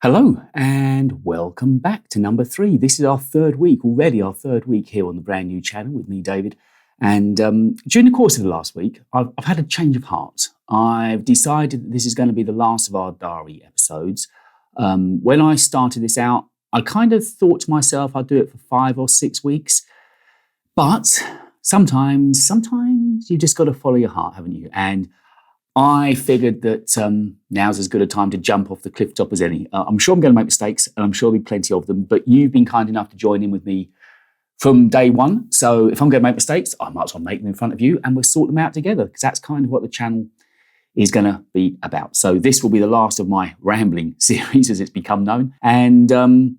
Hello and welcome back to number 3. This is our third week here on the brand new channel with me, David. And during the course of the last week, I've had a change of heart. I've decided that this is going to be the last of our diary episodes. When I started this out, I kind of thought to myself I'd do it for 5 or 6 weeks. But sometimes you've just got to follow your heart, haven't you? And I figured that now's as good a time to jump off the cliff top as any. I'm sure I'm going to make mistakes, and I'm sure there'll be plenty of them, but you've been kind enough to join in with me from day one. So if I'm going to make mistakes, I might as well make them in front of you, and we'll sort them out together, because that's kind of what the channel is going to be about. So this will be the last of my rambling series as it's become known. And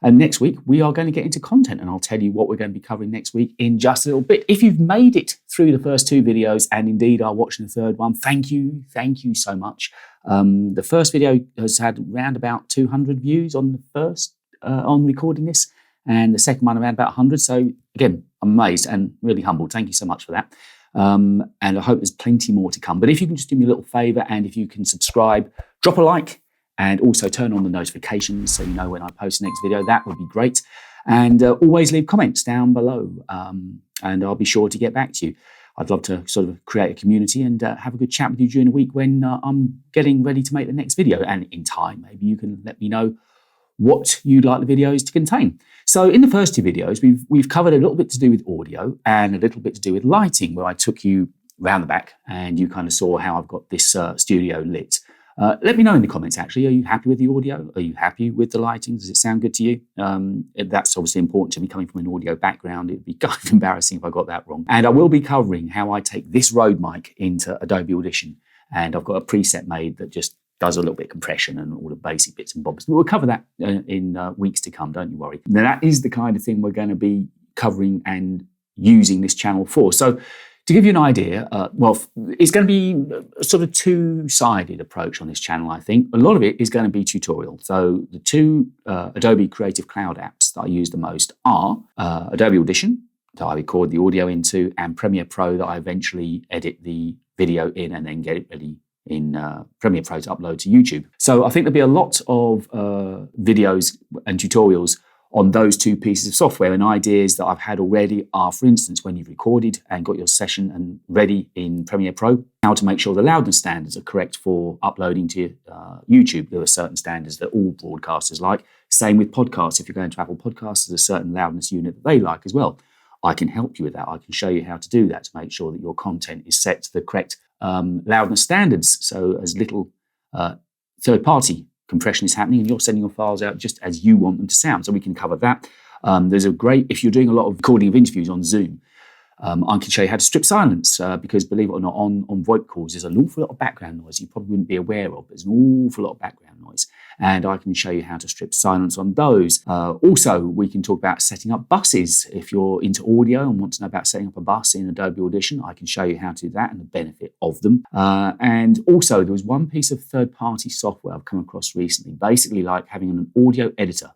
next week, we are going to get into content, and I'll tell you what we're going to be covering next week in just a little bit. If you've made it through the first 2 videos and indeed are watching the third one, thank you so much. The first video has had around about 200 views on the first, on recording this, and the second one around about 100. So again, I'm amazed and really humbled. Thank you so much for that. And I hope there's plenty more to come. But if you can just do me a little favour, and if you can subscribe, drop a like, and also turn on the notifications so you know when I post the next video, that would be great. And always leave comments down below, and I'll be sure to get back to you. I'd love to sort of create a community and have a good chat with you during the week when I'm getting ready to make the next video. And in time, maybe you can let me know what you'd like the videos to contain. So in the first 2 videos, we've covered a little bit to do with audio and a little bit to do with lighting, where I took you round the back and you kind of saw how I've got this studio lit. Let me know in the comments, actually, are you happy with the audio? Are you happy with the lighting? Does it sound good to you? That's obviously important to me, coming from an audio background. It'd be kind of embarrassing if I got that wrong. And I will be covering how I take this Røde mic into Adobe Audition. And I've got a preset made that just does a little bit of compression and all the basic bits and bobs. But we'll cover that in weeks to come, don't you worry. Now, that is the kind of thing we're going to be covering and using this channel for. So to give you an idea, it's going to be a sort of 2-sided approach on this channel, I think. A lot of it is going to be tutorial. So the 2 Adobe Creative Cloud apps that I use the most are Adobe Audition, that I record the audio into, and Premiere Pro, that I eventually edit the video in and then get it ready in Premiere Pro to upload to YouTube. So I think there'll be a lot of videos and tutorials on those 2 pieces of software, and ideas that I've had already are, for instance, when you've recorded and got your session and ready in Premiere Pro, how to make sure the loudness standards are correct for uploading to YouTube. There are certain standards that all broadcasters like. Same with podcasts. If you're going to Apple Podcasts, there's a certain loudness unit that they like as well. I can help you with that. I can show you how to do that to make sure that your content is set to the correct loudness standards, so as little third-party compression is happening, and you're sending your files out just as you want them to sound. So we can cover that. There's a great, if you're doing a lot of recording of interviews on Zoom, I can show you how to strip silence, because believe it or not, on VoIP calls, there's an awful lot of background noise you probably wouldn't be aware of, but there's an awful lot of background noise. And I can show you how to strip silence on those. Also, we can talk about setting up buses. If you're into audio and want to know about setting up a bus in Adobe Audition, I can show you how to do that and the benefit of them. And also, there was one piece of third-party software I've come across recently, basically like having an audio editor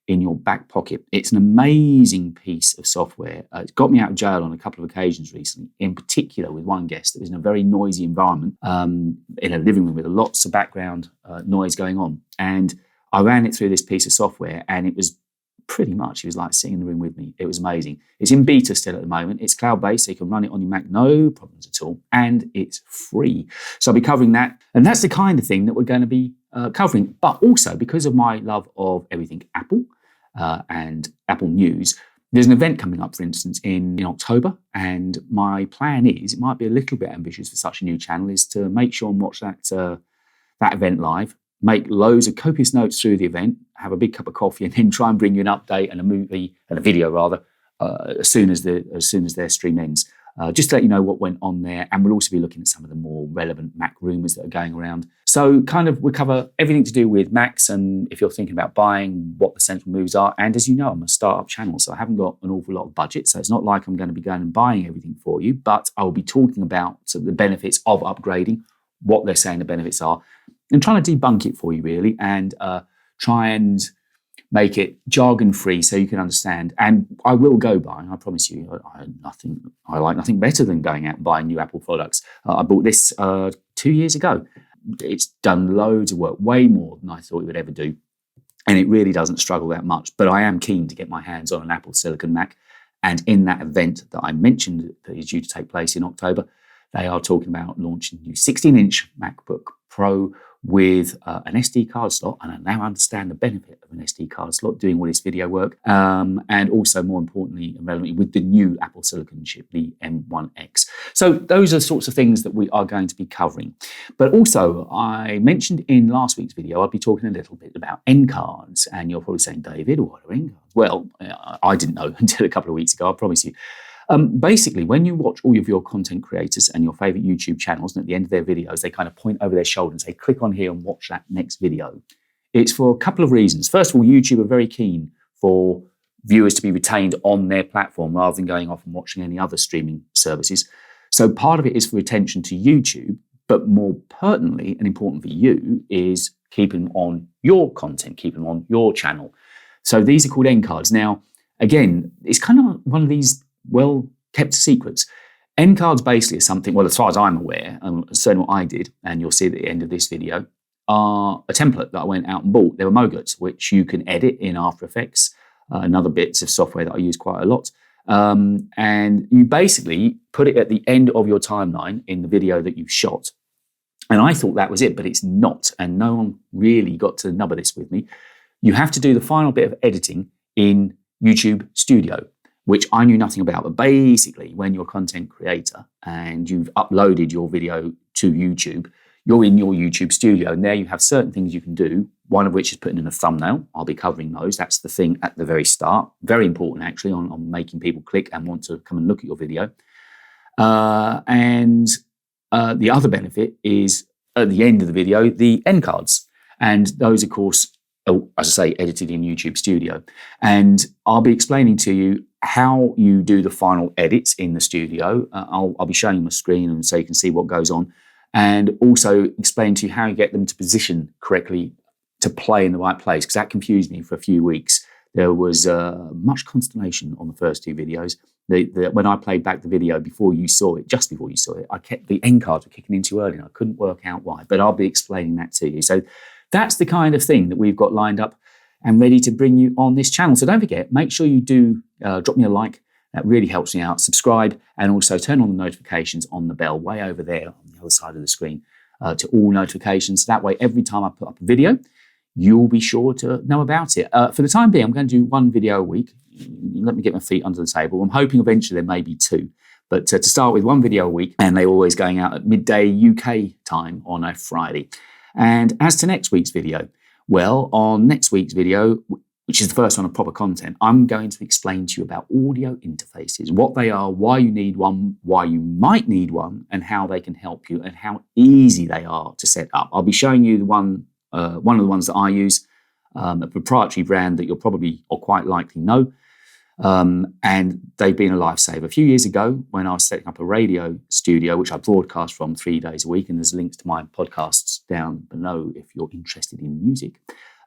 in your back pocket. It's an amazing piece of software. It's got me out of jail on a couple of occasions recently, in particular with one guest that was in a very noisy environment, in a living room with lots of background noise going on. And I ran it through this piece of software, and it was pretty much, it was like sitting in the room with me. It was amazing. It's in beta still at the moment. It's cloud-based, so you can run it on your Mac, no problems at all. And it's free. So I'll be covering that. And that's the kind of thing that we're going to be covering. But also, because of my love of everything Apple, and Apple News, there's an event coming up, for instance, in October, and my plan is, it might be a little bit ambitious for such a new channel, is to make sure and watch that event live, make loads of copious notes through the event, have a big cup of coffee, and then try and bring you an update and a movie and a video rather as soon as their stream ends. Just to let you know what went on there, and we'll also be looking at some of the more relevant Mac rumours that are going around. So kind of we'll cover everything to do with Macs, and if you're thinking about buying, what the central moves are. And as you know, I'm a startup channel, so I haven't got an awful lot of budget, so it's not like I'm going to be going and buying everything for you, but I will be talking about sort of the benefits of upgrading, what they're saying the benefits are, and trying to debunk it for you really, and try and make it jargon-free so you can understand. And I will go buying, I promise you. I like nothing better than going out and buying new Apple products. I bought this 2 years ago. It's done loads of work, way more than I thought it would ever do. and it really doesn't struggle that much. But I am keen to get my hands on an Apple Silicon Mac. And in that event that I mentioned that is due to take place in October, they are talking about launching a new 16-inch MacBook Pro with an SD card slot, and I now understand the benefit of an SD card slot doing all this video work, and also, more importantly and relevantly, with the new Apple Silicon chip, the M1X. So those are the sorts of things that we are going to be covering. But also, I mentioned in last week's video, I'll be talking a little bit about end cards, and you're probably saying, David, what are end cards? Well, I didn't know until a couple of weeks ago, I promise you. Basically, when you watch all of your content creators and your favorite YouTube channels, and at the end of their videos, they kind of point over their shoulder and say, click on here and watch that next video. It's for a couple of reasons. First of all, YouTube are very keen for viewers to be retained on their platform rather than going off and watching any other streaming services. So part of it is for retention to YouTube, but more pertinently and important for you is keeping them on your content, keeping them on your channel. So these are called end cards. Now, again, it's kind of one of these well-kept secrets. End cards basically is something, well, as far as I'm aware, and certainly what I did, and you'll see at the end of this video, are a template that I went out and bought. They were Moguts, which you can edit in After Effects and other bits of software that I use quite a lot. And you basically put it at the end of your timeline in the video that you've shot. And I thought that was it, but it's not. And no one really got to the nub of this with me. You have to do the final bit of editing in YouTube Studio, which I knew nothing about. But basically, when you're a content creator and you've uploaded your video to YouTube, you're in your YouTube Studio, and there you have certain things you can do, one of which is putting in a thumbnail. I'll be covering those. That's the thing at the very start. Very important, actually, on making people click and want to come and look at your video. And the other benefit is, at the end of the video, the end cards. And those, of course, are, as I say, edited in YouTube Studio. And I'll be explaining to you how you do the final edits in the studio. I'll be showing you my screen and so you can see what goes on, and also explain to you how you get them to position correctly to play in the right place, because that confused me for a few weeks. There was much consternation on the first two videos. When I played back the video before you saw it, just before you saw it, I kept the end cards were kicking in too early and I couldn't work out why, but I'll be explaining that to you. So that's the kind of thing that we've got lined up and ready to bring you on this channel. So don't forget, make sure you do drop me a like. That really helps me out. Subscribe, and also turn on the notifications on the bell way over there on the other side of the screen to all notifications. That way, every time I put up a video, you'll be sure to know about it. For the time being, I'm going to do one video a week. Let me get my feet under the table. I'm hoping eventually there may be two. But to start with, one video a week, and they're always going out at midday UK time on a Friday. And as to next week's video, well, on next week's video, which is the first one of proper content, I'm going to explain to you about audio interfaces, what they are, why you need one, why you might need one, and how they can help you, and how easy they are to set up. I'll be showing you the one of the ones that I use, a proprietary brand that you'll probably or quite likely know, and they've been a lifesaver. A few years ago, when I was setting up a radio studio, which I broadcast from 3 days a week, and there's links to my podcasts down below if you're interested in music.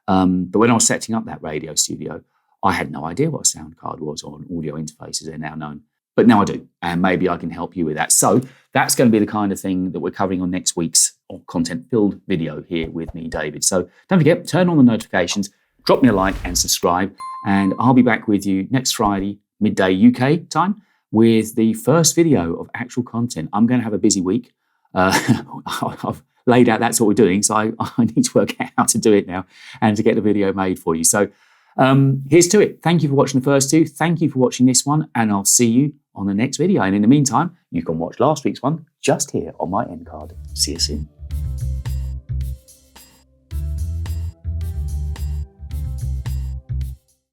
But when I was setting up that radio studio, I had no idea what a sound card was or an audio interface, as they're now known. But now I do, and maybe I can help you with that. So that's going to be the kind of thing that we're covering on next week's content-filled video here with me, David. So don't forget, turn on the notifications, drop me a like and subscribe, and I'll be back with you next Friday, midday UK time, with the first video of actual content. I'm going to have a busy week. I've laid out that's what we're doing, so I need to work out how to do it now and to get the video made for you. So here's to it. Thank you for watching the first two. Thank you for watching this one, and I'll see you on the next video. And in the meantime, you can watch last week's one just here on my end card. See you soon.